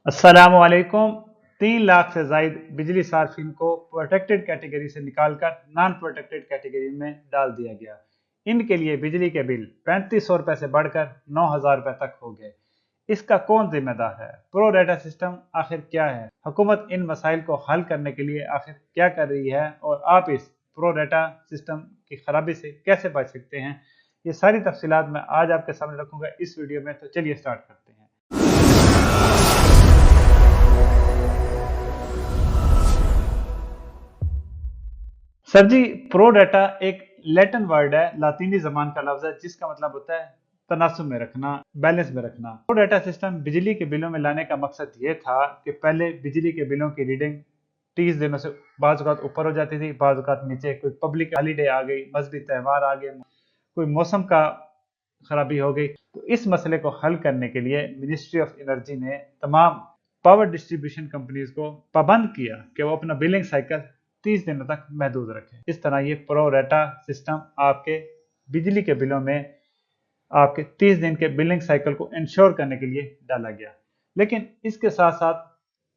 अस्सलामुअलैकुम। 3 लाख से जायद बिजली सार्फिन को प्रोटेक्टेड कैटेगरी से निकालकर नॉन प्रोटेक्टेड कैटेगरी में डाल दिया गया। इनके लिए बिजली के बिल 3500 रुपए से बढ़कर 9000 रुपए तक हो गए। इसका कौन जिम्मेदार है? प्रो रेटा सिस्टम आखिर क्या है? हुकूमत इन मसाइल को हल करने के लिए आखिर क्या कर रही है और आप इस प्रो रेटा सिस्टम की खराबी से कैसे बच सकते हैं? ये सारी तफसीलात मैं आज आपके सामने रखूंगा इस वीडियो में। तो चलिए स्टार्ट करते हैं। सर जी, प्रो डाटा एक लैटिन वर्ड है, लातीनी जबान का लफ्ज है जिसका मतलब होता है तनासुब में रखना, बैलेंस में रखना। प्रो डाटा सिस्टम बिजली के बिलों में लाने का मकसद ये था कि पहले बिजली के बिलों की रीडिंग 30 दिनों से बाज़ औक़ात ऊपर हो जाती थी, बाज़ औक़ात नीचे। कोई पब्लिक हॉलीडे आ गई, मजहबी त्यौहार आ गए, कोई मौसम का खराबी हो गई, तो इस मसले को हल करने के लिए मिनिस्ट्री ऑफ एनर्जी ने तमाम पावर डिस्ट्रीब्यूशन कंपनीज को पाबंद किया कि वो अपना बिलिंग साइकिल 30 दिनों तक महदूद रखें। इस तरह ये प्रो रेटा सिस्टम आपके बिजली के बिलों में आपके 30 दिन के बिलिंग साइकिल को इंश्योर करने के लिए डाला गया। लेकिन इसके साथ साथ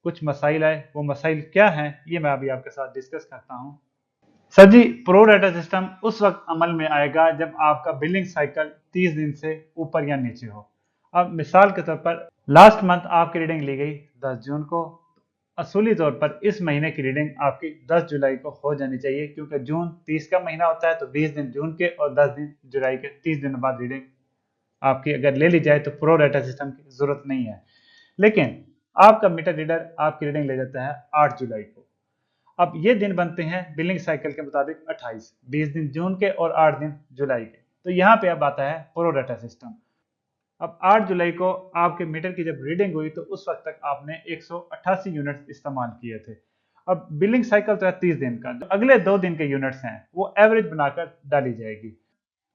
कुछ मसाइल आए। वो मसाइल क्या हैं ये मैं अभी आपके साथ डिस्कस करता हूँ। सर जी, प्रो डाटा सिस्टम उस वक्त अमल में आएगा जब आपका बिलिंग साइकिल 30 दिन से ऊपर या नीचे हो। अब मिसाल के तौर पर लास्ट मंथ आपकी रीडिंग ली गई 10 जून को। असूली तौर पर इस महीने की रीडिंग आपकी 10 जुलाई को हो जानी चाहिए, क्योंकि जून 30 का महीना होता है, तो 20 दिन जून के और 10 दिन जुलाई के, 30 दिन बाद रीडिंग आपकी अगर ले ली जाए तो प्रो डाटा सिस्टम की जरूरत नहीं है। लेकिन आपका मीटर रीडर आपकी रीडिंग ले जाता है 8 जुलाई को। अब ये दिन बनते हैं बिलिंग साइकिल के मुताबिक 28, 20 दिन जून के और 8 दिन जुलाई के। तो यहाँ पे अब आता है प्रो डाटा सिस्टम। अब 8 जुलाई को आपके मीटर की जब रीडिंग हुई तो उस वक्त तक आपने 188 यूनिट्स इस्तेमाल किए थे। अब बिलिंग साइकिल तो है 30 दिन का, जो अगले 2 दिन के यूनिट्स हैं वो एवरेज बनाकर डाली जाएगी।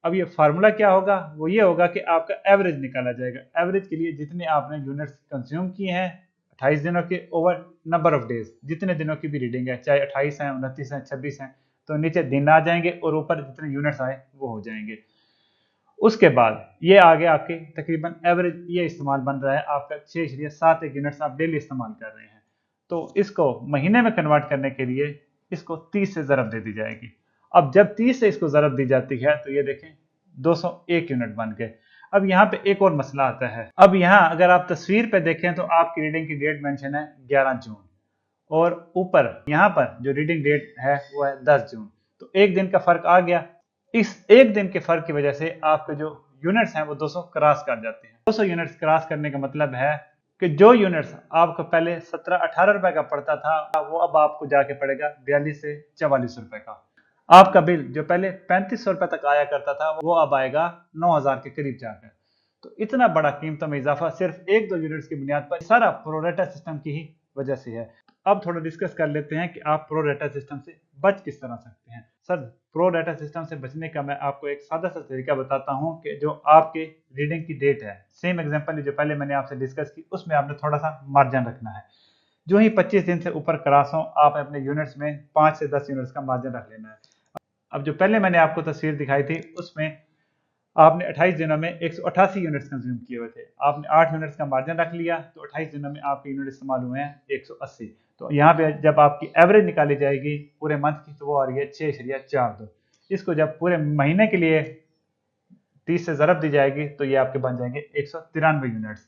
अब ये फार्मूला क्या होगा? वो ये होगा कि आपका एवरेज निकाला जाएगा। एवरेज के लिए जितने आपने यूनिट्स कंज्यूम किए हैं 28 दिनों के ओवर नंबर ऑफ डेज, जितने दिनों की भी रीडिंग है, चाहे 28 है, 29 है, 26 है, तो नीचे दिन आ जाएंगे और ऊपर जितने यूनिट्स आए वो हो जाएंगे। उसके बाद ये आगे आपके तकरीबन एवरेज ये इस्तेमाल बन रहा है आपका 6.71 यूनिट्स आप डेली इस्तेमाल कर रहे हैं। तो इसको महीने में कन्वर्ट करने के लिए इसको 30 से ज़रब दे दी जाएगी। अब जब 30 से इसको ज़रब दी जाती है तो ये देखें 201 यूनिट बन गए। अब यहाँ पे एक और मसला आता है। अब यहाँ अगर आप तस्वीर पे देखें तो आपकी रीडिंग की डेट मेंशन है 11 जून और ऊपर यहाँ पर जो रीडिंग डेट है वो है 10 जून। तो एक दिन का फर्क आ गया। इस एक दिन के फर्क की वजह से आपके जो यूनिट्स हैं वो 200 क्रॉस कर जाते हैं। 200 यूनिट्स क्रॉस करने का मतलब है कि जो यूनिट्स आपको पहले 17-18 रुपए का पड़ता था वो अब आपको जाके पड़ेगा 42 से 44 रुपए का। आपका बिल जो पहले 3500 रुपए तक आया करता था वो अब आएगा 9000 के करीब जाकर। तो इतना बड़ा कीमतों में इजाफा सिर्फ 1-2 यूनिट्स की बुनियाद पर सारा प्रो रेटा सिस्टम की ही वजह से है। अब थोड़ा डिस्कस कर लेते हैं कि आप प्रो डाटा सिस्टम से बच किस तरह सकते हैं। सर, प्रो डाटा सिस्टम से बचने का मैं आपको एक सादा सा तरीका बताता हूं कि जो आपके रीडिंग की डेट है, सेम एग्जांपल जो पहले मैंने आपसे डिस्कस की, उसमें आपने थोड़ा सा मार्जिन रखना है। जो ही 25 दिन से ऊपर क्रॉस हो आप अपने यूनिट्स में 5 से 10 यूनिट्स का मार्जिन रख लेना है। अब जो पहले मैंने आपको तस्वीर दिखाई थी उसमें आपने 28 दिनों में 188 यूनिट्स कंज्यूम किए हुए थे। आपने 8 यूनिट्स का मार्जिन रख लिया तो 28 दिनों में आपके यूनिट इस्तेमाल हुए हैं 180। तो यहाँ पे जब आपकी एवरेज निकाली जाएगी पूरे मंथ की तो वो आ रही है 6.42। इसको जब पूरे महीने के लिए 30 से ज़रब दी जाएगी तो ये आपके बन जाएंगे 193 यूनिट्स।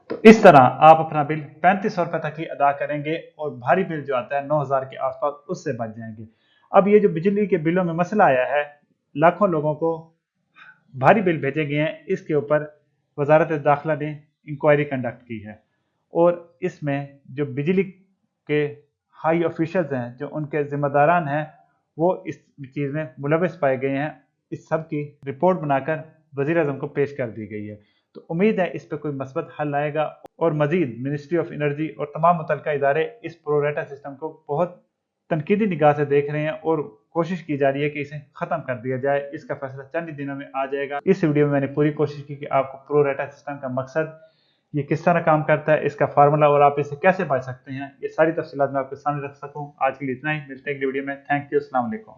तो इस तरह आप अपना बिल 3500 रुपए तक ही अदा करेंगे और भारी बिल जो आता है 9000 के आसपास उससे बच जाएंगे। अब ये जो बिजली के बिलों में मसला आया है, लाखों लोगों को भारी बिल भेजे गए हैं, इसके ऊपर वजारत दाखिला ने इंक्वायरी कंडक्ट की है और इसमें जो बिजली के हाई ऑफिशियल्स हैं, जो उनके जिम्मेदारान हैं, वो इस चीज़ में मुलविस पाए गए हैं। इस सब की रिपोर्ट बनाकर वज़ीर आज़म को पेश कर दी गई है। तो उम्मीद है इस पर कोई मस्बत हल आएगा और मजीद मिनिस्ट्री ऑफ एनर्जी और तमाम मुतल्लिका इदारे इस प्रो रेटा सिस्टम को बहुत तनकीदी निगाह से देख रहे हैं और कोशिश की जा रही है कि इसे खत्म कर दिया जाए। इसका फैसला चंद दिनों में आ जाएगा। इस वीडियो में मैंने पूरी कोशिश की कि आपको प्रो रेटा सिस्टम का मकसद, ये किस तरह काम करता है, इसका फार्मूला और आप इसे कैसे बच सकते हैं, ये सारी तफसीलात मैं आपके सामने रख सकूं। आज के लिए इतना ही, मिलते हैं अगली वीडियो में। थैंक यू, अस्सलाम वालेकुम।